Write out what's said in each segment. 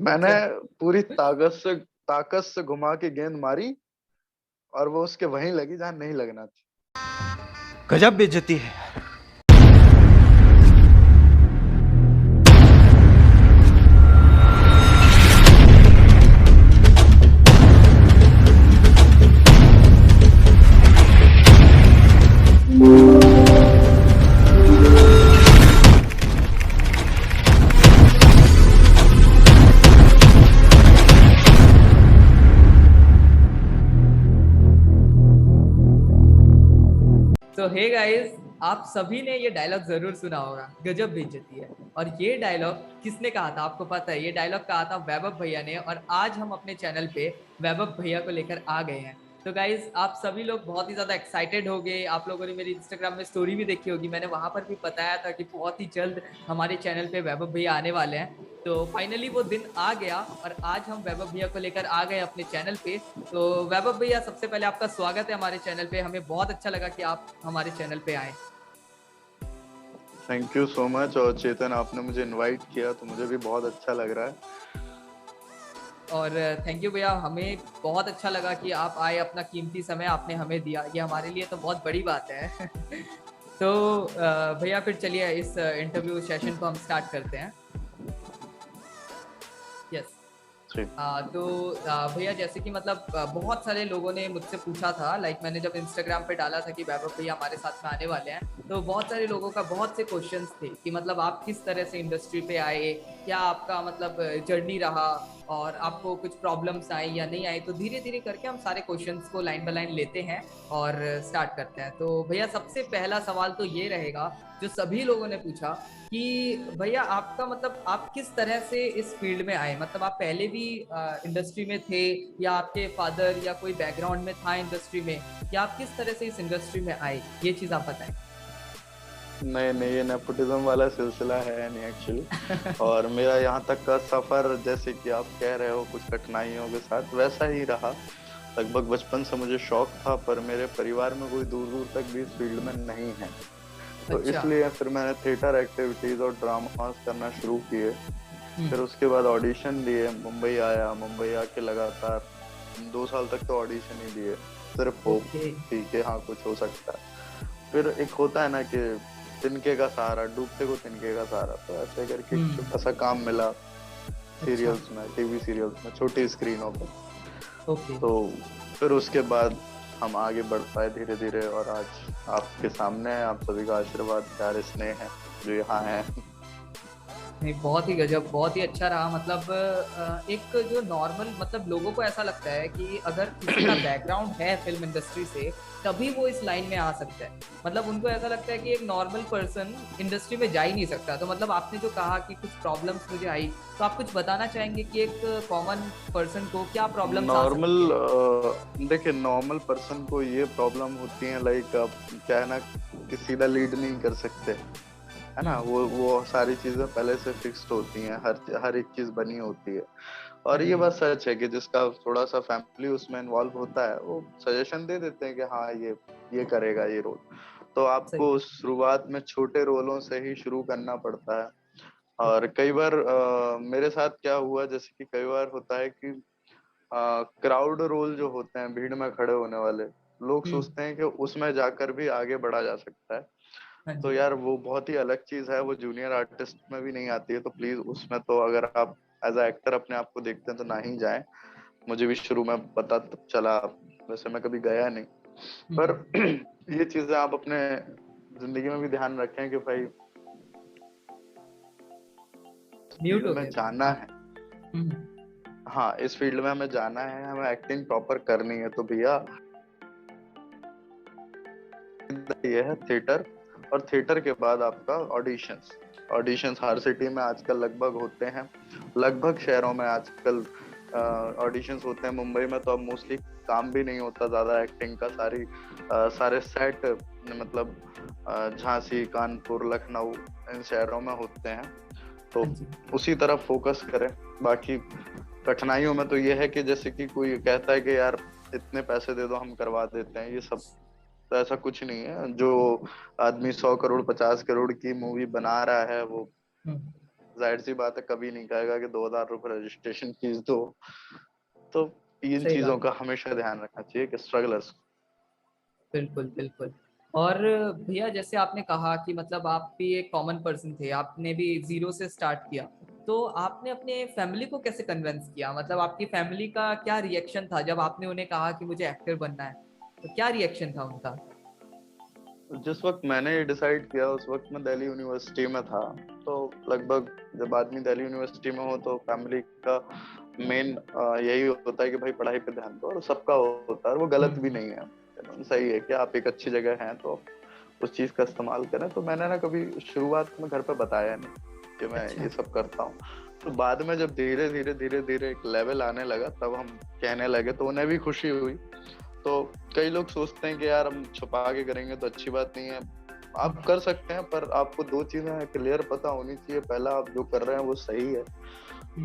मैंने अच्छा। पूरी ताकत से घुमा के गेंद मारी और वो उसके वहीं लगी जहां नहीं लगना थी। गजब बेइज्जती है। तो हे गाइस, आप सभी ने ये डायलॉग जरूर सुना होगा, गजब बेइज्जती है। और ये डायलॉग किसने कहा था आपको पता है? ये डायलॉग कहा था वैभव भैया ने, और आज हम अपने चैनल पे वैभव भैया को लेकर आ गए हैं। तो गाइस, आप सभी लोग बहुत ही ज्यादा एक्साइटेड हो गए। आप लोगों ने मेरी इंस्टाग्राम में स्टोरी भी देखी होगी, मैंने वहां पर भी बताया था कि बहुत ही जल्द हमारे चैनल पे वैभव भैया आने वाले हैं। तो फाइनली वो दिन आ गया और आज हम वैभव भैया को लेकर आ गए अपने चैनल पे। तो वैभव भैया, सबसे पहले आपका स्वागत है हमारे चैनल पे। हमें बहुत अच्छा लगा कि आप हमारे चैनल पे आए। Thank you so much. और चेतन, आपने मुझे इनवाइट किया तो मुझे भी बहुत अच्छा लग रहा है। और थैंक यू भैया, हमें बहुत अच्छा लगा कि आप आए, अपना कीमती समय आपने हमें दिया, ये हमारे लिए तो बहुत बड़ी बात है। तो भैया फिर चलिए इस इंटरव्यू सेशन को हम स्टार्ट करते हैं। यस। जी। तो भैया, जैसे कि मतलब बहुत सारे लोगों ने मुझसे पूछा था, लाइक मैंने जब इंस्टाग्राम पे डाला था कि वैभव भैया हमारे साथ में आने वाले हैं, तो बहुत सारे लोगों का बहुत से क्वेश्चंस थे कि मतलब आप किस तरह से इंडस्ट्री पे आए, क्या आपका मतलब जर्नी रहा, और आपको कुछ प्रॉब्लम्स आई या नहीं आई। तो धीरे धीरे करके हम सारे क्वेश्चंस को लाइन बाय लाइन लेते हैं और स्टार्ट करते हैं। तो भैया, सबसे पहला सवाल तो ये रहेगा जो सभी लोगों ने पूछा कि भैया आपका मतलब आप किस तरह से इस फील्ड में आए। मतलब आप पहले भी इंडस्ट्री में थे, या आपके फादर या कोई बैकग्राउंड में था इंडस्ट्री में, या आप किस तरह से इस इंडस्ट्री में आए, ये चीज आप बताएं। नहीं नहीं, ये नेपोटिज्म वाला सिलसिला है नहीं एक्चुअली। और मेरा यहाँ तक का सफर, जैसे कि आप कह रहे हो, कुछ कठिनाइयों के साथ वैसा ही रहा। लगभग बचपन से मुझे शौक था, पर मेरे परिवार में कोई दूर दूर तक भी इस फील्ड में नहीं है। तो अच्छा। इसलिए फिर मैंने थिएटर एक्टिविटीज और ड्रामास करना शुरू किए। फिर हम्म। उसके बाद ऑडिशन दिए, मुंबई आया। मुंबई आके लगातार 2 साल तक तो ऑडिशन ही दिए, सिर्फ होप ओके। थी कि हाँ कुछ हो सकता है। फिर एक होता है ना कि तिनके का सहारा, डूबते को तिनके का सहारा। तो ऐसे करके एक हम्म। छोटा सा काम मिला अच्छा। सीरियल्स में, टीवी सीरियल्स में, छोटी स्क्रीनों पर। ओके। तो फिर उसके बाद हम आगे बढ़ पाए धीरे धीरे, और आज आपके सामने है। आप सभी का आशीर्वाद, प्यार, स्नेह है जो यहाँ है। नहीं, बहुत ही गजब, बहुत ही अच्छा रहा। मतलब एक जो नॉर्मल, मतलब लोगों को ऐसा लगता है कि अगर किसी का बैकग्राउंड है फिल्म इंडस्ट्री से तभी वो इस लाइन में आ सकता है। मतलब उनको ऐसा लगता है कि एक नॉर्मल पर्सन इंडस्ट्री में जा ही नहीं सकता। तो मतलब आपने जो कहा कि कुछ प्रॉब्लम्स मुझे आई, तो आप कुछ बताना चाहेंगे कि एक कॉमन पर्सन को क्या प्रॉब्लम्स आ नॉर्मल, सकती है? देखिए, नॉर्मल पर्सन को ये प्रॉब्लम होती है, लाइक क्या है ना, कि सीधा लीड नहीं कर सकते, है ना। हम्म। वो सारी चीजें पहले से फिक्स्ड होती हैं, हर हर एक चीज बनी होती है। हाँ और ये जी। बात सच है कि जिसका थोड़ा सा फैमिली उसमें इन्वॉल्व होता है, वो सजेशन दे देते हैं कि हाँ ये करेगा ये रोल। तो सही आपको है। शुरुआत में छोटे रोलों से ही शुरू करना पड़ता है। और कई बार मेरे साथ क्या हुआ, जैसे कि कई बार होता है कि क्राउड रोल जो होते हैं, भीड़ में खड़े होने वाले, लोग हम्म। सोचते हैं कि उसमें जाकर भी आगे बढ़ा जा सकता है। हाँ तो जी। यार वो बहुत ही अलग चीज है, वो जूनियर आर्टिस्ट में भी नहीं आती है। तो प्लीज उसमें तो अगर आप एज अ एक्टर अपने आप को देखते हैं तो ना ही जाएं। मुझे भी शुरू में पता तब चला, वैसे मैं कभी गया नहीं। पर हम्म। ये चीजें आप अपने जिंदगी में भी ध्यान रखें कि भाई म्यूट फील्ड हो में गया जाना था। है। हम्म। हाँ, इस फील्ड में हमें जाना है, हमें एक्टिंग प्रॉपर करनी है, तो भैया ये है थिएटर। और थिएटर के बाद आपका ऑडिशंस। ऑडिशंस हर सिटी में आजकल लगभग होते हैं, लगभग शहरों में आजकल ऑडिशंस होते हैं। मुंबई में तो अब मोस्टली काम भी नहीं होता ज्यादा एक्टिंग का। सारे सेट, मतलब झांसी, कानपुर, लखनऊ, इन शहरों में होते हैं। तो हाँ जी। उसी तरफ फोकस करें। बाकी कठिनाइयों में तो ये है कि जैसे कि कोई कहता है कि यार इतने पैसे दे दो हम करवा देते हैं, ये सब तो ऐसा कुछ नहीं है। जो आदमी 100 करोड़ 50 करोड़ की मूवी बना रहा है, वो हम्म। जाहिर सी बात है कभी नहीं कहेगा कि 2,000 रुपए रजिस्ट्रेशन फीस दो। तो इन सही चीजों बात का है। हमेशा ध्यान रखना चाहिए कि स्ट्रगलर्स। बिल्कुल बिल्कुल। और भैया जैसे आपने कहा कि मतलब आप भी एक कॉमन पर्सन थे, आपने भी जीरो से स्टार्ट किया, तो आपने अपने फैमिली को कैसे कन्विंस किया? मतलब आपकी फैमिली का क्या रिएक्शन था जब आपने उन्हें कहा कि मुझे एक्टर बनना है? तो क्या रिएक्शन था उनका? जिस वक्त मैंने ये डिसाइड किया उस वक्त मैं दिल्ली यूनिवर्सिटी में था। तो लगभग जब आदमी दिल्ली यूनिवर्सिटी में हो तो फैमिली का मेन यही होता है कि भाई पढ़ाई पे ध्यान दो, और सबका होता है, और वो गलत भी हम्म। नहीं है। सही है कि आप एक अच्छी जगह हैं तो उस चीज का इस्तेमाल करें। तो मैंने ना कभी शुरुआत में घर पे बताया नहीं कि मैं अच्छा। ये सब करता हूँ। तो बाद में जब धीरे धीरे धीरे धीरे एक लेवल आने लगा तब हम कहने लगे तो उन्हें भी खुशी हुई। तो कई लोग सोचते हैं कि यार हम छुपा के करेंगे तो अच्छी बात नहीं है। आप कर सकते हैं, पर आपको दो चीजें क्लियर पता होनी चाहिए। पहला, आप जो कर रहे हैं वो सही है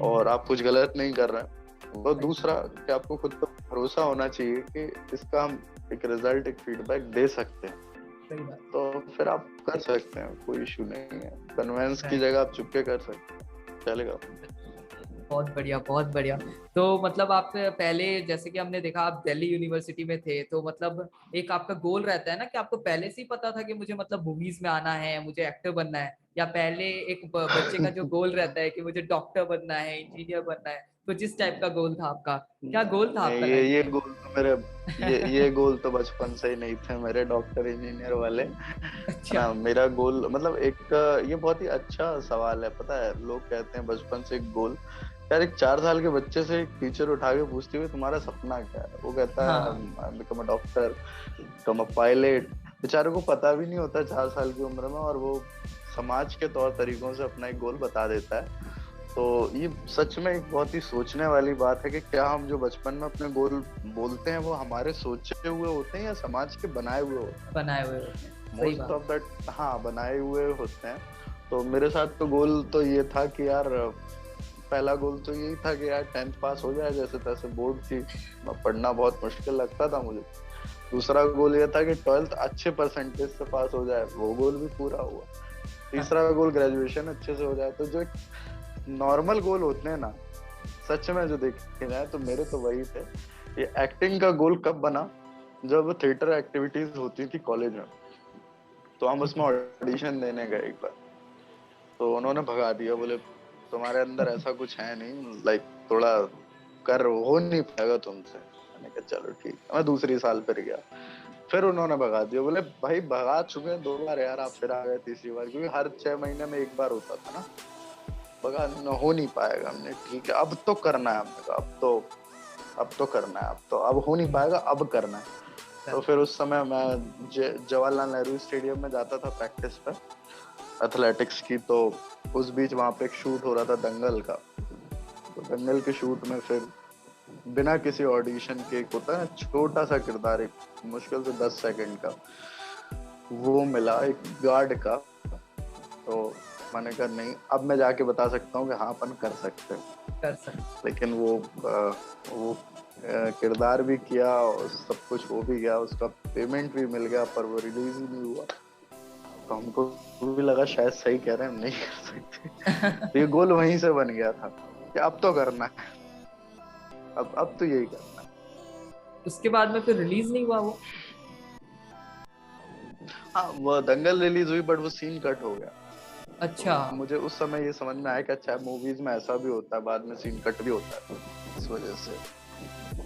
और आप कुछ गलत नहीं कर रहे हैं। और सही दूसरा कि आपको खुद पर भरोसा होना चाहिए कि इसका हम एक रिजल्ट, एक फीडबैक दे सकते हैं। सही बात। तो फिर आप कर सकते हैं, कोई इशू नहीं है। कन्वेंस की Right. जगह आप चुपके कर सकते हैं, चलेगा। बहुत बढ़िया बहुत बढ़िया। तो मतलब आप पहले, जैसे कि हमने देखा आप दिल्ली यूनिवर्सिटी में थे, तो मतलब एक आपका गोल रहता है ना कि आपको पहले से ही पता था कि मुझे मतलब मूवीज में आना है, मुझे एक्टर बनना है, या पहले एक बच्चे का जो गोल रहता है कि मुझे डॉक्टर बनना है, इंजीनियर बनना है, तो जिस टाइप का गोल था आपका, क्या गोल था नहीं, आपका लाइफ ये में? गोल तो मेरे, ये गोल तो बचपन से ही नहीं थे मेरे, डॉक्टर इंजीनियर वाले, है अच्छा। ना। मेरा गोल मतलब एक, ये बहुत ही अच्छा सवाल है। पता है, लोग कहते हैं बचपन से एक गोल। यार, एक 4 साल के बच्चे से एक टीचर उठा के पूछती हुई तुम्हारा सपना क्या है, वो कहता हाँ। है become a doctor, become a pilot. बेचारे को पता भी नहीं होता 4 साल की उम्र में, और वो समाज के तौर तरीकों से अपना एक गोल बता देता है। तो ये सच में एक बहुत ही सोचने वाली बात है कि क्या हम जो बचपन में अपने गोल बोलते हैं वो हमारे सोचे हुए होते हैं या समाज के बनाए हुए होते हैं। बनाए हुए होते हैं, सही मोस्ट बात। ऑफ दैट, हाँ, बनाए हुए होते हैं। तो मेरे साथ तो गोल तो ये था कि यार, पहला गोल तो यही था कि यार 10th पास हो जाए, जैसे तैसे बोर्ड थी, पढ़ना बहुत मुश्किल लगता था मुझे। दूसरा गोल ये था कि 12th अच्छे परसेंटेज से पास हो जाए, वो गोल भी पूरा हुआ। हाँ। तीसरा गोल ग्रेजुएशन अच्छे से हो जाए। तो जो नॉर्मल गोल होते हैं ना, सच में जो देखे जाए तो मेरे तो वही थे। ये एक्टिंग का गोल कब बना, जब थिएटर एक्टिविटीज होती थी कॉलेज में, तो हम ठीक उसमें है। ऑडिशन देने गए एक बार। तो उन्होंने भगा दिया, बोले तुम्हारे अंदर ऐसा कुछ है नहीं, लाइक थोड़ा कर, हो नहीं पाएगा तुमसे। मैंने कहा चलो ठीक है, मैं दूसरी साल फिर गया, फिर उन्होंने भगा दिया। बोले भाई भगा चुके हैं 2 बार यार, आप फिर आ गए तीसरी बार, क्योंकि हर 6 महीने में एक बार होता था ना। भगा न, हो नहीं पाएगा। हमने ठीक है, अब तो करना है। हमने कहा अब तो करना है, अब तो अब हो नहीं पाएगा, अब करना है। तो फिर उस समय मैं जवाहरलाल नेहरू स्टेडियम में जाता था प्रैक्टिस पे एथलेटिक्स की। तो उस बीच वहां पे एक शूट हो रहा था दंगल का। तो दंगल के शूट में फिर बिना किसी ऑडिशन के, एक होता है ना छोटा सा किरदार, एक मुश्किल से 10 सेकंड का, वो मिला एक गार्ड का। तो मैंने कहा नहीं, अब मैं जाके बता सकता हूँ कि हाँ अपन कर सकते हैं। कर सकते। लेकिन वो किरदार भी किया और सब कुछ हो भी गया, उसका पेमेंट भी मिल गया, पर वो रिलीज ही नहीं हुआ। तो हमको भी लगा शायद सही कह रहे हैं, हम नहीं कर सकते। तो ये गोल वहीं से बन गया था कि अब तो करना है, अब तो यही करना है। उसके बाद में फिर रिलीज नहीं हुआ वो? हाँ, वो दंगल रिलीज हुई बट वो सीन कट हो गया। अच्छा। तो मुझे उस समय ये समझ में आया कि अच्छा, मूवीज में ऐसा भी होता है, बाद में सीन कट भी होता है, इस वजह से।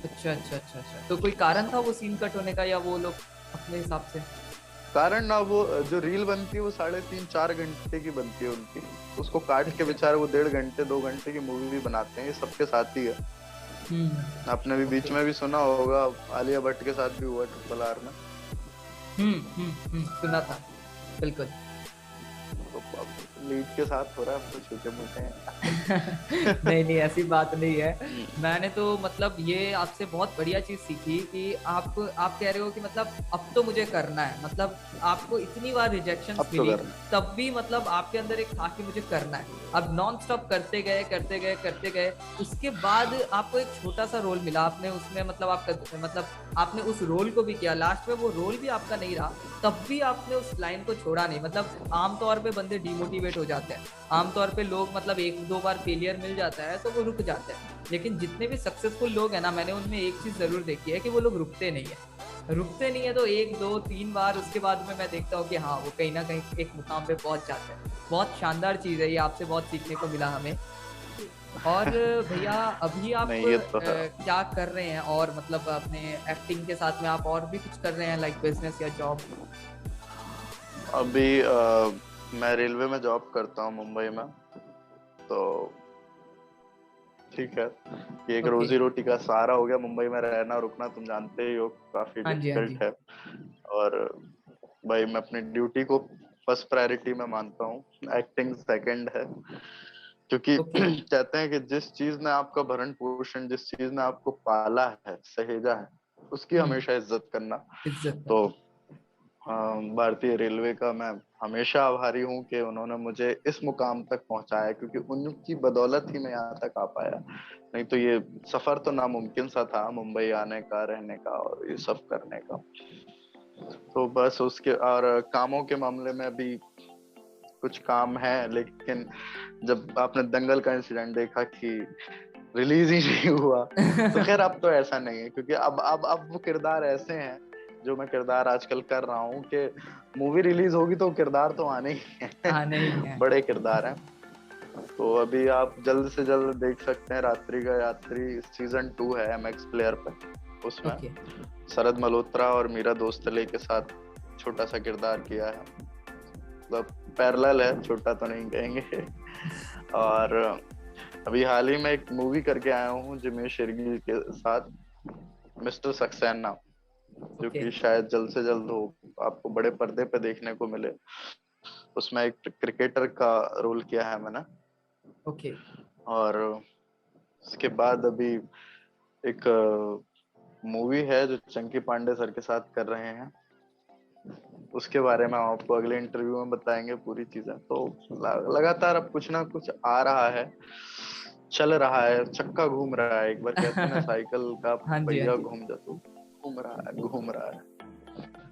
अच्छा अच्छा अच्छा अच्छा, तो कोई कारण था वो सीन कट होने का, या वो लोग अपने हिसाब से? कारण ना, वो जो रील बनती है वो 3.5-4 घंटे की बनती है उनकी, उसको काट के अच्छा। बेचारे वो 1.5 घंटे 2 घंटे की मूवी भी बनाते हैं। ये सबके साथ ही है। आपने भी बीच ओके। में भी सुना होगा, आलिया भट्ट के साथ भी हुआ RRR में। सुना था। बिल्कुल। तो लीड के साथ हो रहा है, हम तो छोटे मोटे हैं। नहीं नहीं, ऐसी बात नहीं है। मैंने तो मतलब ये आपसे बहुत बढ़िया चीज सीखी कि आप कह रहे हो कि मतलब अब तो मुझे करना है, मतलब आपको इतनी बार रिजेक्शंस अब तो मिली, करना तब भी मतलब आपके अंदर एक था कि मुझे करना है। अब नॉन स्टॉप करते गए करते गए करते गए, उसके बाद आपको एक छोटा सा रोल मिला, आपने उसमें मतलब आपका मतलब आपने उस रोल को भी किया, लास्ट में वो रोल भी आपका नहीं रहा, तब भी आपने उस लाइन को छोड़ा नहीं। मतलब आमतौर पे बंदे डिमोटिवेट हो जाते हैं, आमतौर पे लोग मतलब एक दो बार फेलियर मिल जाता है तो वो रुक जाते हैं, लेकिन जितने भी सक्सेसफुल लोग हैं ना, मैंने उनमें एक चीज जरूर देखी है कि वो लोग रुकते नहीं है, रुकते नहीं है। तो एक दो तीन बार उसके बाद में मैं देखता हूँ कि हाँ वो कहीं ना कहीं एक मुकाम पे पहुंच जाते हैं। बहुत शानदार चीज है ये, आपसे बहुत सीखने को मिला हमें। और भैया अभी आप नहीं, ये तो है। क्या कर रहे हैं, और मतलब अपने एक्टिंग के साथ में आप और भी कुछ कर रहे हैं लाइक बिजनेस या जॉब? अभी मैं रेलवे में जॉब करता हूँ मुंबई में, तो ठीक है, ये एक ओके। रोजी रोटी का सहारा हो गया। मुंबई में रहना रुकना तुम जानते ही हो, काफी हाँ जी हाँ जी। डिफिकल्ट है। और भाई मैं अपनी ड्यूटी को फर्स्ट प्रायोरिटी में मानता हूँ, एक्टिंग सेकंड है। क्योंकि ओके। कहते हैं कि जिस चीज ने आपका भरण पोषण, जिस चीज ने आपको पाला है, सहेजा है, उसकी हमेशा इज्जत करना। इज्जत तो करना। भारतीय रेलवे का मैं हमेशा आभारी हूँ कि उन्होंने मुझे इस मुकाम तक पहुंचाया, क्योंकि उनकी बदौलत ही मैं यहाँ तक आ पाया। नहीं तो ये सफर तो नामुमकिन सा था, मुंबई आने का, रहने का और ये सब करने का। तो बस उसके और कामों के मामले में भी कुछ काम है, लेकिन जब आपने दंगल का इंसिडेंट देखा कि रिलीज ही नहीं हुआ, तो खैर अब तो ऐसा नहीं है, क्योंकि अब वो किरदार ऐसे हैं, जो मैं किरदार आजकल कर रहा हूँ, कि मूवी रिलीज होगी तो किरदार तो आने ही हैं। हाँ नहीं है। बड़े किरदार हैं। तो अभी आप जल्द से जल्द देख सकते हैं, रात्रि का यात्री सीजन 2 है MX प्लेयर पे। उसमें ओके। शरद मल्होत्रा और मीरा दोस्तले के साथ छोटा सा किरदार किया है, मतलब पैरेलल है, छोटा तो नहीं कहेंगे। और अभी हाल ही में एक मूवी करके आया हूँ जिम्मी शेरगिल के साथ, मिस्टर सक्सेना, जो ओके। कि शायद जल्द से जल्द हो, आपको बड़े पर्दे पे देखने को मिले। उसमें एक क्रिकेटर का रोल किया है मैंने। ओके। और उसके बाद अभी एक मूवी है जो चंकी पांडे सर के साथ कर रहे हैं, उसके बारे में आपको अगले इंटरव्यू में बताएंगे पूरी चीजें। तो लगातार अब कुछ ना कुछ आ रहा है, चल रहा है, चक्का घूम रहा है। एक बार कहते हैं ना, साइकिल का हाँ जी हाँ पहिया जी। घूम जाता, घूम रहा है, घूम रहा है।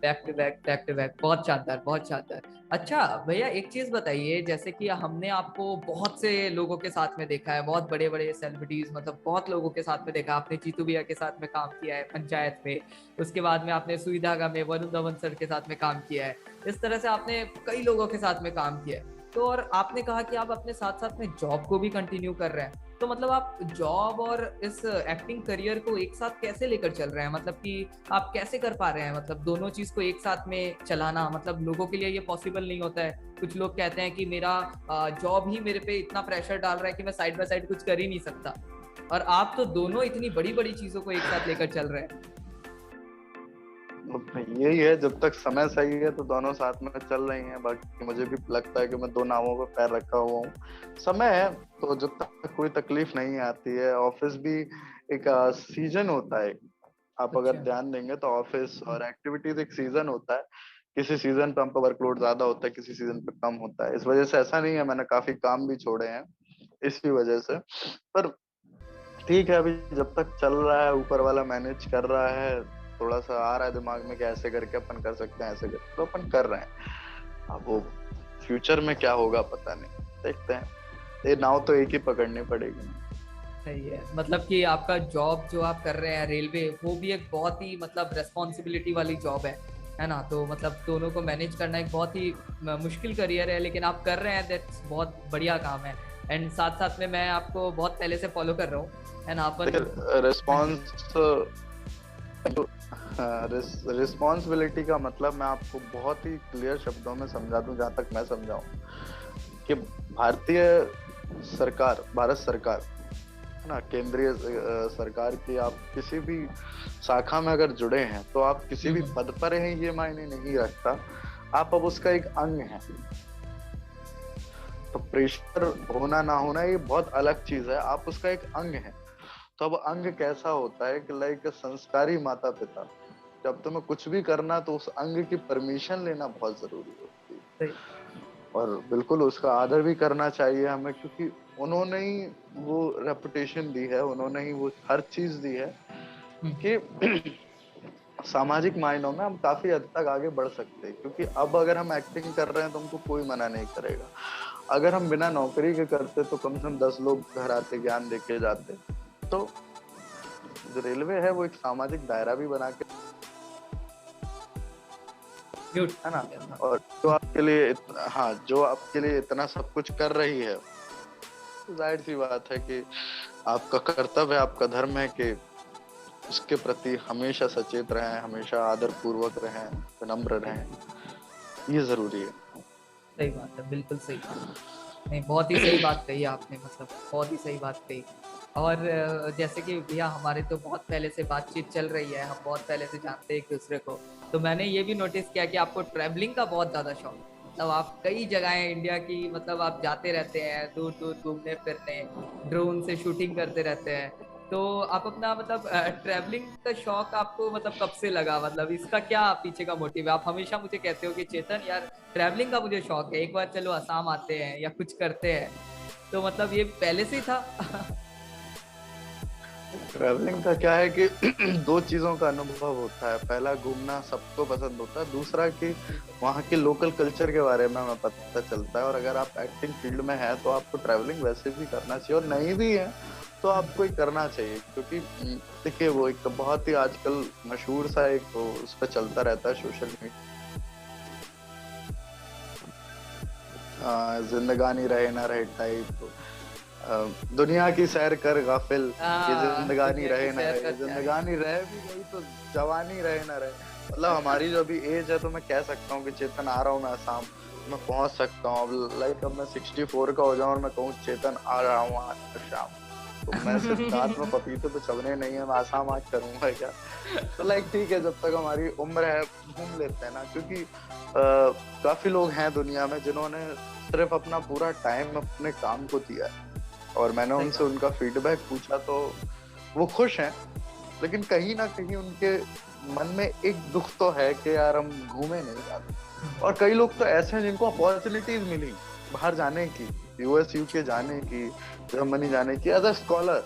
Back to back back to back, बहुत शानदार बहुत शानदार। अच्छा भैया एक चीज बताइए, जैसे कि हमने आपको बहुत से लोगों के साथ में देखा है, बहुत बड़े बड़े सेलिब्रिटीज, मतलब बहुत लोगों के साथ में देखा, आपने जीतू भैया के साथ में काम किया है पंचायत में, उसके बाद में आपने सुई धागा में वरुण धवन सर के साथ में काम किया है, इस तरह से आपने कई लोगों के साथ में काम किया है। तो और आपने कहा कि आप अपने साथ साथ में जॉब को भी कंटिन्यू कर रहे हैं, तो मतलब आप जॉब और इस एक्टिंग करियर को एक साथ कैसे लेकर चल रहे हैं, मतलब कि आप कैसे कर पा रहे हैं, मतलब दोनों चीज को एक साथ में चलाना? मतलब लोगों के लिए ये पॉसिबल नहीं होता है, कुछ लोग कहते हैं कि मेरा जॉब ही मेरे पे इतना प्रेशर डाल रहा है कि मैं साइड बाय साइड कुछ कर ही नहीं सकता, और आप तो दोनों इतनी बड़ी बड़ी चीजों को एक साथ लेकर चल रहे हैं। यही है, जब तक समय सही है तो दोनों साथ में चल रही हैं। बाकी मुझे भी लगता है कि मैं दो नावों पर पैर रखा हुआ हूँ। समय है तो जब तक कोई तकलीफ नहीं आती है। ऑफिस भी एक सीजन होता है, आप अगर अच्छा। ध्यान देंगे तो ऑफिस और एक्टिविटीज एक सीजन होता है। किसी सीजन पे हमको वर्कलोड ज्यादा होता है, किसी सीजन पे कम होता है। इस वजह से ऐसा नहीं है, मैंने काफी काम भी छोड़े हैं इसी वजह से। पर ठीक है, अभी जब तक चल रहा है, ऊपर वाला मैनेज कर रहा है, थोड़ा सा आ रहा है दिमाग में कि ऐसे करके अपन कर सकते हैं, ऐसे करके तो अपन कर रहे हैं। अब वो फ्यूचर में क्या होगा पता नहीं, देखते हैं। ये नाव तो एक ही पकड़नी पड़ेगी। सही है, मतलब कि आपका जॉब जो आप कर रहे हैं रेलवे, वो भी एक बहुत ही मतलब रेस्पॉन्सिबिलिटी वाली जॉब है ना? तो मतलब दोनों को मैनेज करना एक बहुत ही मुश्किल करियर है, लेकिन आप कर रहे हैं, दैट्स बहुत बढ़िया काम है। एंड साथ साथ में मैं आपको बहुत पहले से फॉलो कर रहा हूँ, है ना? अपन। हाँ जी। रिस्पॉन्स रिस्पॉन्सिबिलिटी का मतलब मैं आपको बहुत ही क्लियर शब्दों में समझा दूं, जहां तक मैं समझाऊं, कि भारतीय सरकार, भारत सरकार है ना, केंद्रीय सरकार की आप किसी भी शाखा में अगर जुड़े हैं तो आप किसी भी पद पर हैं ये मायने नहीं रखता, आप अब उसका एक अंग हैं। तो प्रेशर होना ना होना ये बहुत अलग चीज है, आप उसका एक अंग हैं। तो अब अंग कैसा होता है कि लाइक संस्कारी माता पिता, जब तुम्हें कुछ भी करना तो उस अंग की परमिशन लेना बहुत जरूरी होती है। सही। और बिल्कुल उसका आदर भी करना चाहिए हमें, क्योंकि उन्होंने ही वो रेपुटेशन दी है, उन्होंने ही वो हर चीज दी है हम्म। कि सामाजिक मायनों में हम काफी हद तक आगे बढ़ सकते हैं। क्योंकि अब अगर हम एक्टिंग कर रहे हैं तो हमको कोई मना नहीं करेगा। अगर हम बिना नौकरी के करते तो कम से कम 10 लोग घर आते, ज्ञान देके जाते। तो जो रेलवे है वो एक सामाजिक दायरा भी बना के, म्यूट है ना। हो गया था। और जो आपके लिए हाँ, जो आपके लिए इतना सब कुछ कर रही है, तो जाहिर सी बात है कि आपका कर्तव्य है, आपका धर्म है कि उसके प्रति हमेशा सचेत रहें, हमेशा आदर पूर्वक रहें, विनम्र रहें। ये जरूरी है। सही बात है, बिल्कुल सही बात है। नहीं, बहुत ही सही बात कही आपने, मतलब बहुत ही सही बात कही। और जैसे कि भैया हमारे तो बहुत पहले से बातचीत चल रही है, हम बहुत पहले से जानते हैं एक दूसरे को। तो मैंने ये भी नोटिस किया कि आपको ट्रैवलिंग का बहुत ज़्यादा शौक है। मतलब आप कई जगहें इंडिया की, मतलब आप जाते रहते हैं दूर दूर घूमने फिरने, ड्रोन से शूटिंग करते रहते हैं। तो आप अपना मतलब ट्रैवलिंग का शौक आपको मतलब कब से लगा, मतलब इसका क्या पीछे का मोटिव है? आप हमेशा मुझे कहते हो कि चेतन यार ट्रैवलिंग का मुझे शौक है, एक बार चलो असम आते हैं या कुछ करते हैं। तो मतलब ये पहले से ही था? ट्रैवलिंग का क्या है कि दो चीजों का अनुभव होता है। पहला, घूमना सबको पसंद होता है। दूसरा कि वहाँ के लोकल कल्चर के बारे में हमें पता चलता है। और अगर आप एक्टिंग फील्ड में हैं तो आपको ट्रैवलिंग वैसे भी करना चाहिए, और नहीं भी है तो आपको ही करना चाहिए। क्योंकि देखिए, वो एक बहुत ही आजकल मशहूर सा एक वो उस पर चलता रहता है सोशल मीडिया, जिंदगानी रहे ना रहे टाइप, दुनिया की सैर कर गाफिल, ये जिंदगानी दुनिया की रहे ना सैर रहे, करते हैं। जिंदगानी रह भी गई तो जवानी रहे ना रहे। मतलब हमारी जो अभी एज है, तो मैं कह सकता हूँ कि चेतन आ रहा हूँ मैं आसाम, मैं पहुंच सकता हूँ। अब लाइक अब मैं 64 का हो जाऊं और मैं कहूँ चेतन आ रहा हूँ आज शाम, तो मैं सिर्फ दांत में पपीते तो चबने नहीं है, मैं आसाम आज करूंगा क्या? तो लाइक ठीक है, जब तक हमारी उम्र है घूम लेते हैं ना। क्योंकि काफी लोग हैं दुनिया में जिन्होंने सिर्फ अपना पूरा टाइम अपने काम को दिया है। और मैंने सही उनसे बात। उनका फीडबैक पूछा तो वो खुश हैं, लेकिन कहीं ना कहीं उनके मन में एक दुख तो है कि यार हम घूमे नहीं जाते। और कई लोग तो ऐसे हैं जिनको अपॉर्चुनिटीज मिली बाहर जाने की, यूएस यूके जाने की, जर्मनी जाने की एज अ स्कॉलर।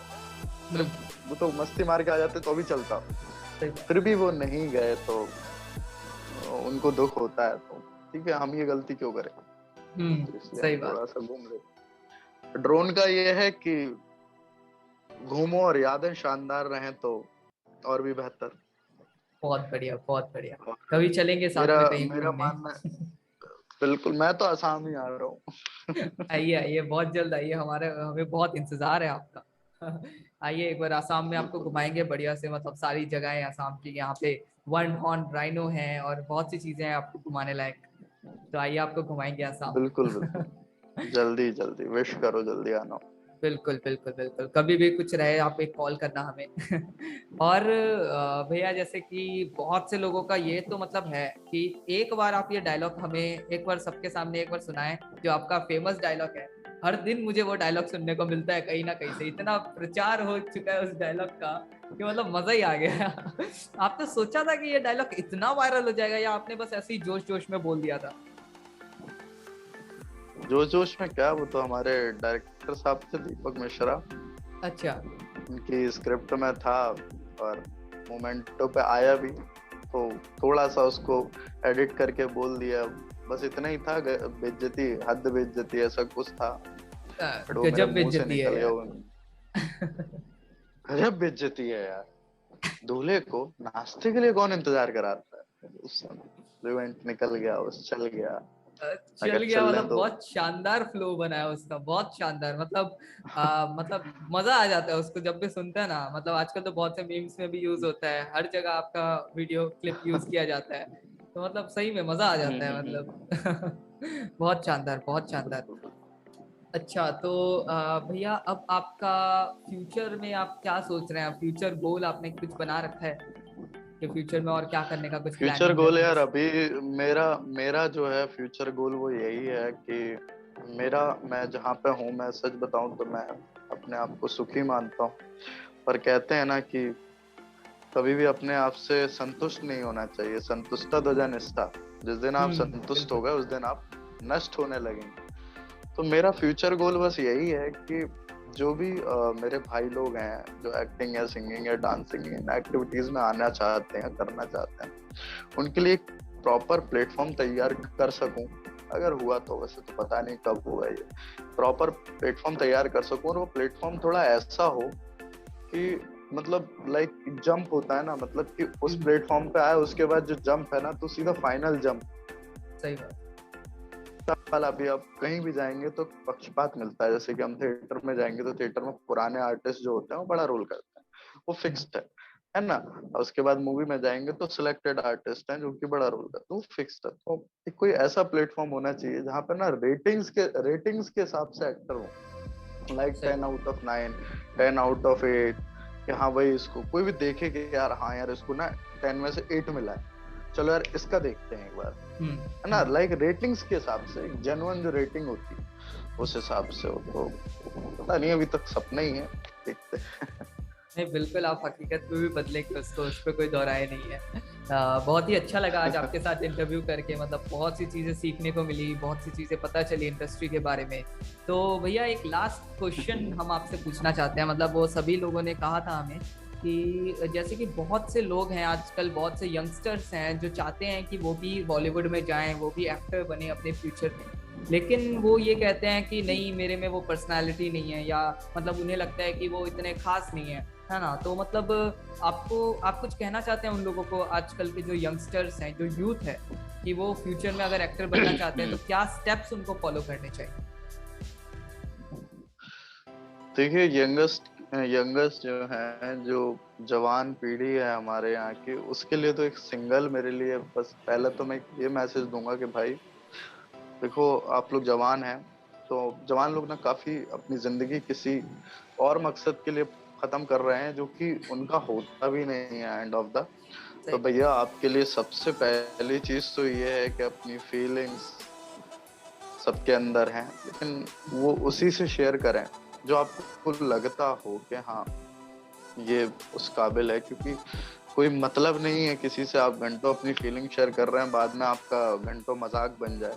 हम्म। सिर्फ वो तो मस्ती मार के आ जाते तो भी चलता, सही बात। फिर भी वो नहीं गए तो उनको दुख होता है। तो ठीक है, हम ये गलती क्यों करें? तो इसलिए सही हम बात। थोड़ा सा घूम लेते। ड्रोन का ये है कि घूमो और यादें शानदार रहें तो और भी बेहतर। बहुत बढ़िया, बहुत बढ़िया। और कभी चलेंगे साथ मेरा में कहीं मेरा घूमने। मानना, बिल्कुल, मैं तो आसाम ही आ रहा हूँ। आइए आइए, बहुत जल्द आइए, हमारे हमें बहुत इंतजार है आपका। आइए, एक बार आसाम में आपको बिल्कुल घुमाएंगे बढ़िया से, मतलब सारी जगह है आसाम की, यहाँ पे वन हॉर्न राइनो है और बहुत सी चीजें हैं आपको घुमाने लायक। तो आइए, आपको घुमाएंगे आसाम। बिल्कुल बिल्कुल, जल्दी जल्दी विश करो, जल्दी आना। बिल्कुल बिल्कुल बिल्कुल, कभी भी कुछ रहे आप एक कॉल करना हमें। और भैया जैसे कि बहुत से लोगों का ये तो मतलब है कि एक बार आप ये डायलॉग हमें एक बार सबके सामने एक बार सुनाएं, जो आपका फेमस डायलॉग है। हर दिन मुझे वो डायलॉग सुनने को मिलता है, कहीं ना कहीं से इतना प्रचार हो चुका है उस डायलॉग का कि मतलब मजा ही आ गया। आपने सोचा था कि ये डायलॉग इतना वायरल हो जाएगा, या आपने बस ऐसे ही जोश जोश में बोल दिया था? जोश जोश में क्या, वो तो हमारे डायरेक्टर साहब थे दीपक मिश्रा, अच्छा। उनकी स्क्रिप्ट में था और मोमेंटो पे आया भी, तो थोड़ा सा उसको एडिट करके बोल दिया, बस इतना ही था। बेइज्जती, हद बेइज्जती ऐसा कुछ था, बट वो मेरे गजब मुंह से बेइज्जती है निकल गया। यार। वो गजब बेइज्जती है यार। दूल्हे को नाश्ते के लिए कौन इंतजार कराता है? उस समय इवेंट निकल गया, उस चल गया, चल अगर गया, चलने मतलब तो। बहुत शानदार फ्लो बनाया उसका, बहुत शानदार, मतलब मतलब मजा आ जाता है उसको जब भी सुनते हैं ना। मतलब आजकल तो बहुत से मीम्स में भी यूज होता है, हर जगह आपका वीडियो क्लिप यूज किया जाता है। तो मतलब सही में मजा आ जाता है, मतलब। बहुत शानदार, बहुत शानदार। बिल्कुल बिल्कुल। अच्छा, तो भैया अब आपका फ्यूचर में आप क्या सोच रहे हैं? फ्यूचर गोल आपने कुछ बना रखा है कि फ्यूचर में और क्या करने का कुछ फ्यूचर प्लानिंग है गोल यार, कुछ? अभी मेरा मेरा जो है फ्यूचर गोल वो यही है कि मैं जहाँ पे हूँ, मैं सच बताऊं तो मैं अपने आप को सुखी मानता हूँ। पर कहते हैं ना कि कभी भी अपने आप से संतुष्ट नहीं होना चाहिए, संतुष्टा ध्वजा निष्ठा। जिस दिन आप संतुष्ट हो बिल्कुल गए उस दिन आप नष्ट होने लगेंगे। तो मेरा फ्यूचर गोल बस यही है कि जो भी मेरे भाई लोग हैं जो एक्टिंग या सिंगिंग या डांसिंग इन एक्टिविटीज में आना चाहते हैं, करना चाहते हैं, उनके लिए एक प्रॉपर प्लेटफॉर्म तैयार कर सकूं। अगर हुआ तो, वैसे तो पता नहीं कब होगा ये, प्रॉपर प्लेटफॉर्म तैयार कर सकूं। और वो प्लेटफॉर्म थोड़ा ऐसा हो कि मतलब लाइक जंप होता है ना, मतलब कि उस प्लेटफॉर्म पे आए उसके बाद जो जंप है ना, तो सीधा फाइनल जंप। सही बात। वाला अभी आप कहीं भी जाएंगे तो पक्षपात मिलता है। जैसे कि हम थिएटर में जाएंगे तो थिएटर में पुराने आर्टिस्ट जो होते हैं वो बड़ा रोल करते हैं, वो फिक्स्ड है ना। और उसके बाद मूवी में जाएंगे तो सिलेक्टेड आर्टिस्ट हैं जो कि बड़ा रोल करते हैं, वो फिक्स्ड है। तो एक कोई ऐसा प्लेटफॉर्म होना चाहिए जहाँ पे ना रेटिंग्स के हिसाब से एक्टर हो, लाइक सही 10 out of 9, 10 out of 8, कि हाँ भाई इसको कोई भी देखे कि यार हाँ यार इसको ना 10 में से 8 मिला है, चलो यार इसका देखते हैं एक बार, है ना। लाइक रेटिंग्स के हिसाब से जेन्युइन जो रेटिंग होती है उस हिसाब से हो। तो पता नहीं, अभी तक सपना ही है, देखते हैं। नहीं, बिल्कुल आप हकीकत में भी बदलेंगे, उसको उस पर कोई दोहराए नहीं है। बहुत ही अच्छा लगा आज आपके साथ इंटरव्यू करके, मतलब बहुत सी चीज़ें सीखने को मिली, बहुत सी चीज़ें पता चली इंडस्ट्री के बारे में। तो भैया एक लास्ट क्वेश्चन हम आपसे पूछना चाहते हैं, मतलब वो सभी लोगों ने कहा था हमें कि जैसे कि बहुत से लोग हैं आजकल, बहुत से यंगस्टर्स हैं जो चाहते हैं कि वो भी बॉलीवुड में जाएं, वो भी एक्टर बने अपने फ्यूचर में, लेकिन वो ये कहते हैं कि नहीं मेरे में वो पर्सनालिटी नहीं है, या मतलब उन्हें लगता है कि वो इतने खास नहीं है ना। तो मतलब आप कुछ कहना चाहते हैं उन लोगों को, आजकल के जो यंगस्टर्स हैं, जो यूथ है, कि वो फ्यूचर में अगर एक्टर बनना चाहते हैं तो क्या स्टेप्स उनको फॉलो करने चाहिए? देखिए यंगस्ट जो है, जो जवान पीढ़ी है हमारे यहाँ की, उसके लिए तो एक सिंगल मेरे लिए बस पहले तो मैं ये मैसेज दूंगा कि भाई देखो, आप लोग जवान हैं, तो जवान लोग ना काफी अपनी जिंदगी किसी और मकसद के लिए खत्म कर रहे हैं जो कि उनका होता भी नहीं है एंड ऑफ द। तो सही भैया आपके लिए सबसे पहली चीज तो ये है कि अपनी फीलिंग्स सबके अंदर हैं, लेकिन वो उसी से शेयर करें जो आपको लगता हो कि हाँ ये उस काबिल है। क्योंकि कोई मतलब नहीं है किसी से आप घंटों अपनी फीलिंग शेयर कर रहे हैं, बाद में आपका घंटों मजाक बन जाए।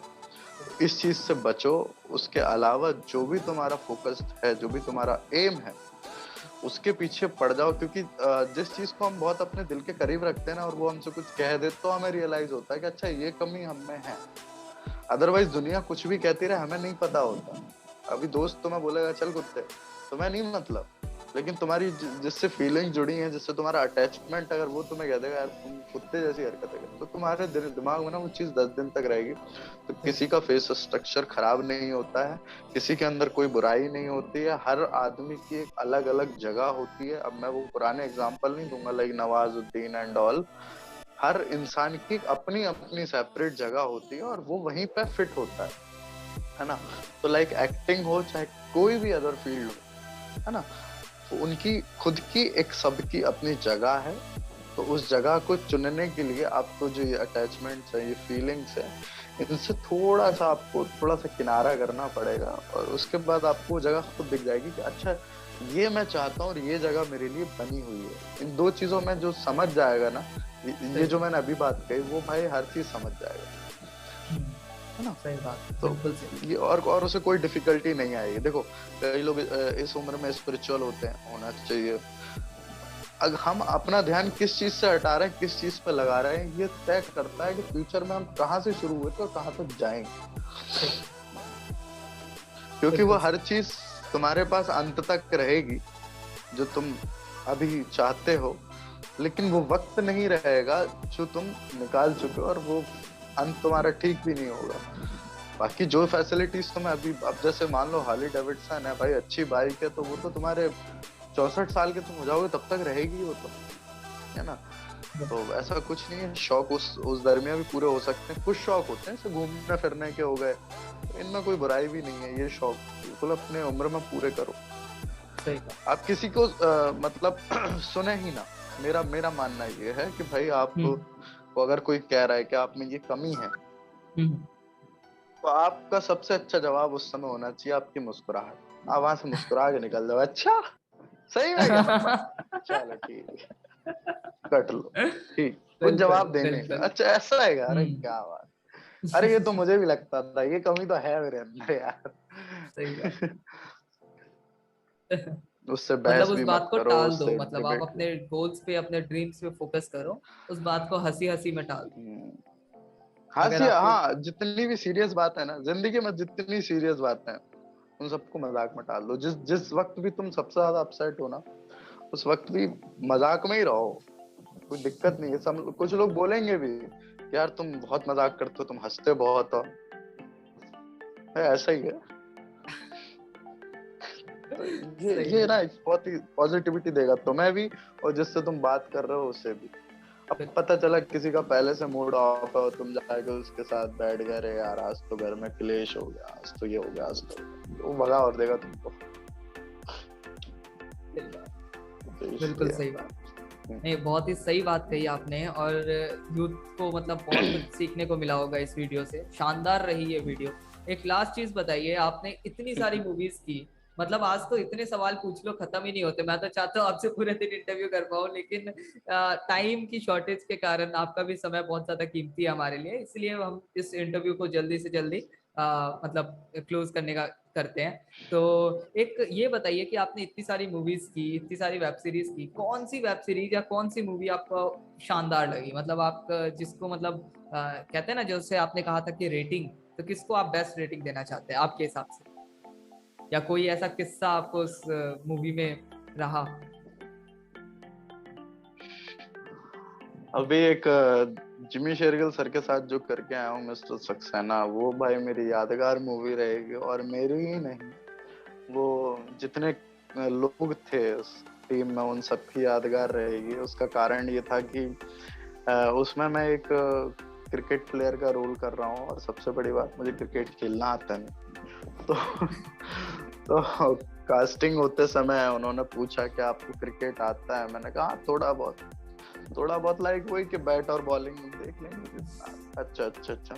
इस चीज से बचो। उसके अलावा जो भी तुम्हारा फोकस है, जो भी तुम्हारा एम है, उसके पीछे पड़ जाओ। क्योंकि जिस चीज को हम बहुत अपने दिल के करीब रखते हैं ना, और वो हमसे कुछ कह दे, तो हमें रियलाइज होता है कि अच्छा ये कमी हम में है। अदरवाइज दुनिया कुछ भी कहती रहे, हमें नहीं पता होता। अभी दोस्त तुम्हें बोलेगा चल कुत्ते, तुम्हें नहीं मतलब, लेकिन तुम्हारी जिससे फीलिंग जुड़ी है, जिससे तुम्हारा अटैचमेंट, अगर वो तुम्हें कह देगा यार तुम कुत्ते जैसी हरकतें कर, तो तुम्हारे दिमाग में ना वो चीज 10 दिन तक रहेगी। तो किसी का फेस स्ट्रक्चर खराब नहीं होता है, किसी के अंदर कोई बुराई नहीं होती है, हर आदमी की एक अलग अलग जगह होती है। अब मैं वो पुराने एग्जाम्पल नहीं दूंगा लाइक नवाजुद्दीन एंड ऑल। हर इंसान की अपनी अपनी सेपरेट जगह होती है और वो वहीं पे फिट होता है ना। तो लाइक एक्टिंग हो चाहे कोई भी अदर फील्ड हो, है ना, तो उनकी खुद की एक सबकी अपनी जगह है। तो उस जगह को चुनने के लिए आपको जो ये अटैचमेंट्स है, ये फीलिंग्स है, इनसे थोड़ा सा आपको थोड़ा सा किनारा करना पड़ेगा। और उसके बाद आपको जगह खुद दिख जाएगी कि अच्छा ये मैं चाहता हूँ और ये जगह मेरे लिए बनी हुई है। इन दो चीजों में जो समझ जाएगा ना, ये जो मैंने अभी बात कही, वो भाई हर चीज समझ जाएगा, है ना। सही बात, तो बिल्कुल सही। ये और उसे कोई डिफिकल्टी नहीं आएगी। देखो कई लोग इस उम्र में स्पिरिचुअल होते हैं, होना चाहिए। अगर हम अपना ध्यान किस चीज से हटा रहे हैं, किस चीज पे लगा रहे हैं, ये तय करता है कि फ्यूचर में हम कहाँ से शुरू हुए थे और कहाँ तक जाएंगे। क्योंकि वो हर चीज तुम्हारे पास अंत तक रहेगी जो तुम अभी चाहते हो, लेकिन वो वक्त नहीं रहेगा जो तुम निकाल चुके हो, और वो अंत तुम्हारा ठीक भी नहीं होगा। बाकी जो फैसिलिटीज तुम्हें अभी, अब जैसे मान लो हार्ली डेविडसन है भाई, अच्छी बाइक है, तो वो तो तुम्हारे 64 साल के तुम हो जाओगे तब तक रहेगी वो तो, है ना। तो ऐसा कुछ नहीं है, शौक उस दरमियान भी पूरे हो सकते हैं। कुछ शौक होते हैं जैसे घूमने फिरने के हो गए, तो इनमें कोई बुराई भी नहीं है। ये शौक बिल्कुल अपने उम्र में पूरे करो। सही आप किसी को मतलब सुने ही ना। मेरा मानना ये है कि भाई आप को अगर कोई कह रहा है कि आप में ये कमी है, तो आपका सबसे अच्छा जवाब उस समय होना चाहिए आपकी मुस्कुराहट। आप वहां से मुस्कुरा के निकल जाओ, अच्छा सही में क्या? चलो ठीक है, कट लो, ठीक, कुछ बिल्कुल जवाब देने का। बिल्कुल। अच्छा ऐसा है क्या? अरे हम्म। क्या बात, अरे ये तो मुझे भी लगता था, ये कमी तो है मेरे अंदर यार। सही बात। उससे मतलब बहस उस भी बात मत को करो, टाल दो, उससे मतलब आप डिबेट। अपने गोल्स पे अपने ड्रीम्स पे फोकस करो, उस बात को हंसी हंसी में टाल दो। हाँ अगर सी, आपको हाँ जितनी भी सीरियस बात है ना जिंदगी में, जितनी सीरियस बातें हैं उन सबको मजाक में टाल दो। जिस जिस वक्त भी तुम सबसे ज्यादा अपसेट हो ना, उस वक्त भी मजाक में ही रहो, कोई दिक्कत नहीं है। सब कुछ लोग बोलेंगे भी कि यार तुम बहुत मजाक करते हो, तुम हंसते बहुत हो, ऐसा ही है। तो सही ये ना में। एक बहुत ही पॉजिटिविटी देगा तुम्हें भी, और जिससे तुम बात कर रहे हो उसे भी। अब पता चला किसी का पहले से मूड ऑफ है और तुम जाके उसके साथ बैठ गए, अरे यार आज तो घर में क्लेश हो गया, आज तो ये हो गया, आज तो वो भगा और देगा तुमको। तो बिल्कुल इसलिए सही बात। नहीं, बहुत ही सही बात कही आपने, और यूथ को मतलब बहुत कुछ सीखने को मिला होगा इस वीडियो से। शानदार रही ये वीडियो। एक लास्ट चीज बताइए, आपने इतनी सारी मूवीज की, मतलब आज तो इतने सवाल पूछ लो खत्म ही नहीं होते। मैं तो चाहता हूँ आपसे पूरे दिन इंटरव्यू कर पाऊँ, लेकिन टाइम की शॉर्टेज के कारण, आपका भी समय बहुत ज्यादा कीमती है हमारे लिए, इसलिए हम इस इंटरव्यू को जल्दी से जल्दी मतलब क्लोज करने का करते हैं। तो एक ये बताइए कि आपने इतनी सारी मूवीज की, इतनी सारी वेब सीरीज की, कौन सी वेब सीरीज या कौन सी मूवी आपको शानदार लगी? मतलब आप जिसको मतलब कहते हैं ना, जैसे आपने कहा था कि रेटिंग, तो किसको आप बेस्ट रेटिंग देना चाहते हैं आपके हिसाब से? या कोई ऐसा किस्सा आपको उस मूवी में रहा? अभी एक जिमी शेरगिल सर के साथ जो करके आया हूँ मिस्टर सक्सेना, वो भाई मेरी यादगार मूवी रहेगी। और मेरी ही नहीं, वो जितने लोग थे उस टीम में उन सबकी यादगार रहेगी। उसका कारण ये था कि उसमें मैं एक क्रिकेट प्लेयर का रोल कर रहा हूँ, और सबसे बड़ी बात, मुझे क्रिकेट खेलना आता नहीं। तो तो कास्टिंग होते समय उन्होंने पूछा कि आपको क्रिकेट आता है? मैंने कहा थोड़ा बहुत, थोड़ा बहुत लाइक वही कि बैट और बॉलिंग देख लेंगे। अच्छा अच्छा अच्छा।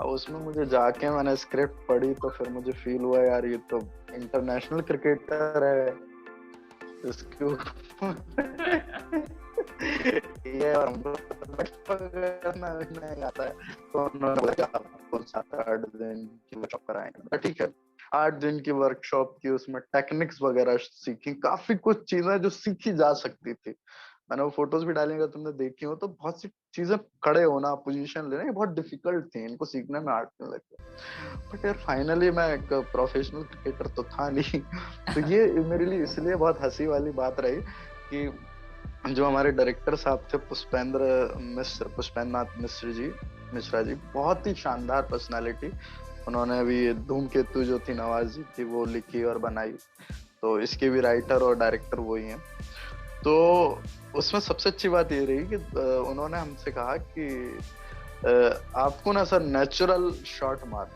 अब उसमें मुझे जाके मैंने स्क्रिप्ट पढ़ी तो फिर मुझे फील हुआ यार ये तो इंटरनेशनल क्रिकेटर है, इसके ये और हमको पकड़ना नहीं आता है। तो उन्होंने बोला कि आपको 7-8 दिन की वर्कशॉप कराएंगे। ठीक है, 8 दिन की वर्कशॉप की, उसमें टेक्निक्स वगैरह सीखी, काफी कुछ चीजें जो सीखी जा सकती थी। मैंने वो फोटोज भी डालेंगे, तुमने देखी हो तो। बहुत सी चीजें, खड़े होना, पोजीशन लेना, ये बहुत डिफिकल्ट थी, इनको सीखने में 8 दिन लगते। बट यार फाइनली मैं एक प्रोफेशनल क्रिकेटर तो था नहीं। तो ये मेरे लिए इसलिए बहुत हंसी वाली बात रही कि जो हमारे डायरेक्टर साहब थे, पुष्पेंद्र नाथ मिश्रा जी, बहुत ही शानदार पर्सनालिटी। उन्होंने अभी धूमकेतु जो थी नवाज जी की, वो लिखी और बनाई। तो इसके भी राइटर और डायरेक्टर वही हैं। तो उसमें सबसे अच्छी बात ये रही कि उन्होंने हमसे कहा कि आपको ना सर नेचुरल शॉट मार।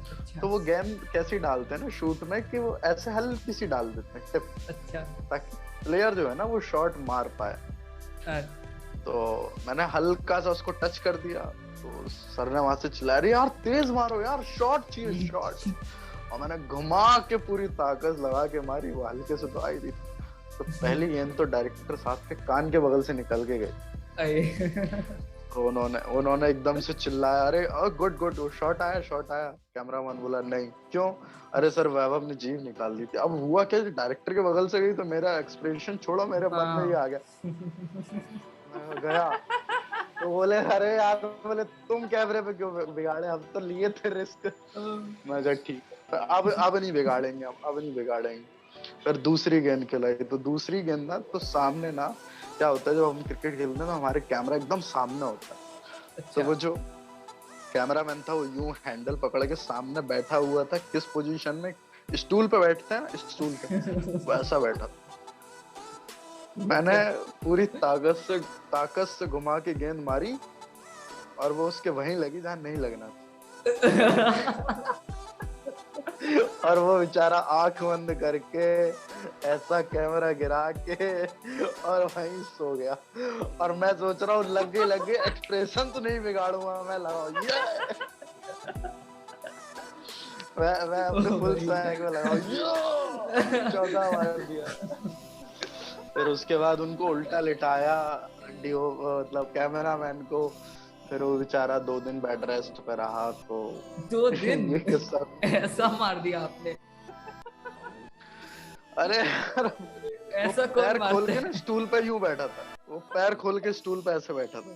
अच्छा तो वो गेंद कैसी डालते हैं ना शूट में, कि वो ऐसे हल्की सी डाल देते हैं टिप, अच्छा। ताकि प्लेयर जो है ना वो शॉट मार पाए। तो मैंने हल्का सा उसको टच कर दिया, तो सर ने वहां से चिल्लाया, अरे यार तेज मारो यार, शॉट चाहिए शॉट। और मैंने घुमा के पूरी ताकत लगा के मारी, वो हल्के से तो आई थी। तो पहली गेंद तो डायरेक्टर साहब के कान के बगल से निकल के गई। तो उन्होंने एकदम से चिल्लाया, अरे गुड गुड, शॉट आया शॉट आया। कैमरामैन बोला नहीं, क्यों? अरे सर वैभव ने जीभ निकाल दी थी। अब हुआ क्या, डायरेक्टर के बगल से गई तो मेरा एक्सप्रेशन छोड़ो, मेरे मन में ही आ गया। मैं गया तो बोले, अरे यार, बोले तुम कैमरे पे क्यों बिगाड़े, हम तो लिए थे रिस्क। मैं कहा ठीक है, अब नहीं बिगाड़ेंगे, अब नहीं बिगाड़ेंगे। फिर दूसरी गेंद खिलाई, तो दूसरी गेंद ना, तो सामने ना क्या होता है, जब हम क्रिकेट खेलते हैं ना, हमारे कैमरा एकदम सामने होता है। तो वो जो कैमरामैन था वो यूं हैंडल पकड़ के सामने बैठा हुआ था, किस पोजीशन में, स्टूल पे बैठते हैं, स्टूल पे वैसा बैठा। मैंने पूरी ताकत से घुमा के गेंद मारी, और वो उसके वहीं लगी जहां नहीं लगना था। और वो बेचारा आंख बंद करके ऐसा कैमरा गिरा के और वहीं सो गया। और मैं सोच रहा हूँ लग गई एक्सप्रेशन तो नहीं बिगाड़ूंगा, मैं लगाऊं ये, मैं अपने फुल स्वैग में लगाऊं चौका मार दिया। फिर उसके बाद उनको उल्टा लिटाया डीओ मतलब कैमरामैन को। फिर वो बेचारा 2 दिन बेड रेस्ट पे रहा। तो 2 दिन ये किस्सा। ऐसा मार दिया आपने? अरे यार, वो ऐसा कौन पैर खोल मारता के ना है? स्टूल पे यूं बैठा था। वो पैर खोल के स्टूल पे ऐसे बैठा था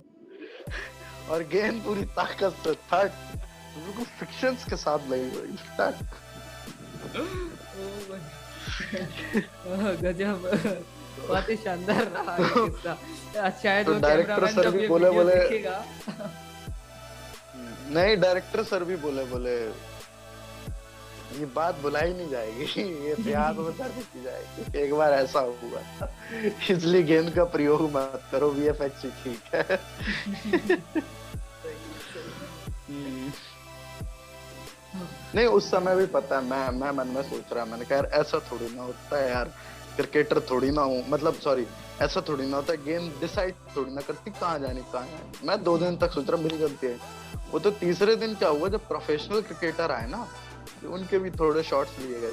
और गेंद पूरी ताकत से थक, बिल्कुल फ्रिक्शंस के साथ लगी हुई थक। गजब, बहुत ही शानदार रहा ये किस्सा। शायद तो वो डायरेक्टर कैमरामैन सर जब भी ये बोले वीडियो बोले देखेगा। नहीं, डायरेक्टर सर भी बोले बोले ये बात बुलाई नहीं जाएगी, ये इतिहास में दर्ज की जाएगी, एक बार ऐसा हुआ था, इसलिए गेंद का प्रयोग मत करो, वीएफएक्स ही ठीक है। नहीं, उस समय भी पता है, मैं मन में सोच रहा, मैंने कहा यार ऐसा थोड़ी ना होता है यार, क्रिकेटर थोड़ी ना हूँ, मतलब सॉरी, ऐसा थोड़ी ना होता है, गेंद डिसाइड थोड़ी ना करती कहाँ जानी कहाँ जानी। मैं 2 दिन तक सोच रहा मेरी गलती है। वो तो तीसरे दिन क्या हुआ, जब प्रोफेशनल क्रिकेटर आए ना, उनके भी थोड़े शॉट्स लिए गए,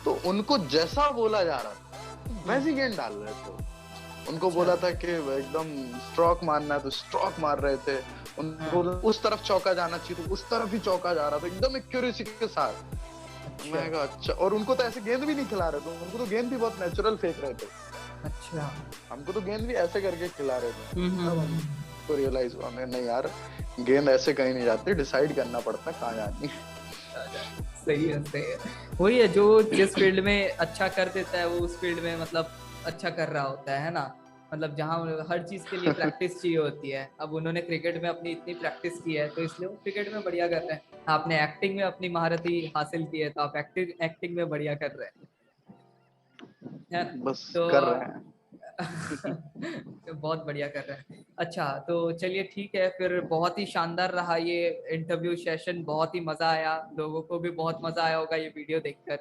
तो उनको जैसा बोला जा रहा था वैसी गेंद डाल रहे थे। उनको बोला था कि एकदम स्ट्रोक मारना है तो स्ट्रोक मार रहे थे, उनको उस तरफ चौका जाना चाहिए तो उस तरफ ही चौका जा रहा था, एकदम एक्यूरेसी के साथ। मैं कहा अच्छा, और उनको तो ऐसे गेंद भी नहीं खिला रहे थे, उनको तो गेंद भी बहुत नेचुरल फेंक रहे थे। अच्छा, हमको तो गेंद भी ऐसे करके खिला रहे थे। तब हमको रियलाइज हुआ, मैं नहीं यार, गेंद ऐसे कहीं नहीं जाती, डिसाइड करना पड़ता है कहाँ जानी। सही है, सही है। वही है, जो जिस फील्ड में अच्छा कर देता है वो उस फील्ड में मतलब अच्छा कर रहा होता है ना। मतलब जहाँ हर चीज के लिए प्रैक्टिस चाहिए होती है। अब उन्होंने क्रिकेट में अपनी इतनी प्रैक्टिस की है तो इसलिए वो क्रिकेट में बढ़िया कर रहे हैं। आपने एक्टिंग में अपनी महारत ही हासिल की है तो आप एक्टिंग में बढ़िया कर रहे हैं। बस तो कर रहे हैं। बहुत बढ़िया कर रहे हैं। अच्छा, तो चलिए ठीक है फिर। बहुत ही शानदार रहा ये इंटरव्यू सेशन, बहुत ही मजा आया, लोगों को भी बहुत मजा आया होगा ये वीडियो देखकर।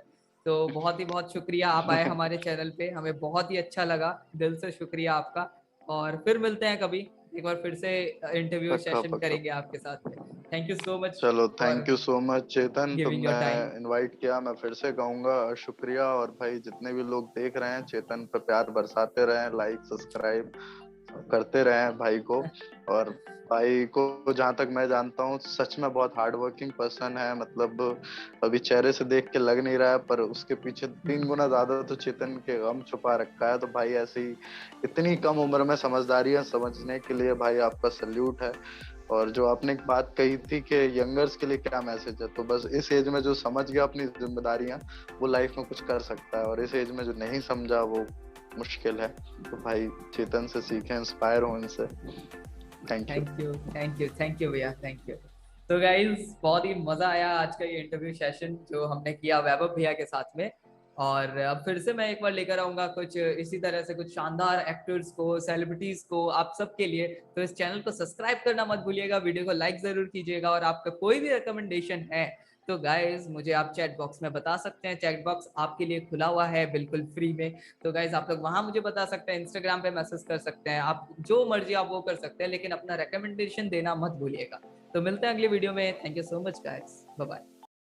तो बहुत शुक्रिया, आप आए हमारे चैनल पे, हमें बहुत ही अच्छा लगा, दिल से शुक्रिया आपका। और फिर मिलते हैं कभी, एक बार फिर से इंटरव्यू पक्का सेशन पक्का। करेंगे आपके साथ में। थैंक यू सो मच चलो, for thank you so much Chetan, giving your तुमने टाइम। इनवाइट किया, मैं फिर से कहूंगा शुक्रिया। और भाई जितने भी लोग देख रहे हैं, चेतन पे प्यार बरसाते रहें, लाइक सब्सक्राइब करते रहें भाई को। और भाई को जहाँ तक मैं जानता हूँ सच में बहुत हार्ड वर्किंग पर्सन है, मतलब अभी चेहरे से देख के लग नहीं रहा है, पर उसके पीछे 3 गुना ज्यादा तो चेतन के गम छुपा रखा है। तो भाई ऐसी इतनी कम उम्र में समझदारियां समझने के लिए भाई आपका सल्यूट है। और जो आपने एक बात कही थी कि यंगर्स के लिए क्या मैसेज है, तो बस इस एज में जो समझ गया अपनी जिम्मेदारियां, वो लाइफ में कुछ कर सकता है, और इस एज में जो नहीं समझा वो मुश्किल है। तो भाई चेतन से सीखें, इंस्पायर हो इनसे। Thank you. थैंक यू भैया, थैंक यू। तो गाइज बहुत ही मजा आया आज का ये इंटरव्यू सेशन जो हमने किया वैभव भैया के साथ में। और अब फिर से मैं एक बार लेकर आऊंगा कुछ इसी तरह से कुछ शानदार एक्टर्स को, सेलिब्रिटीज को आप सबके लिए। तो इस चैनल को सब्सक्राइब करना मत भूलिएगा, वीडियो को लाइक जरूर कीजिएगा, और आपका कोई भी रिकमेंडेशन है तो गाइज मुझे आप चैट बॉक्स में बता सकते हैं। चैट बॉक्स आपके लिए खुला हुआ है बिल्कुल फ्री में। तो गाइज आप लोग वहां मुझे बता सकते हैं, इंस्टाग्राम पे मैसेज कर सकते हैं, आप जो मर्जी आप वो कर सकते हैं, लेकिन अपना रिकमेंडेशन देना मत भूलिएगा। तो मिलते हैं अगली वीडियो में। Thank you so much guys, bye bye.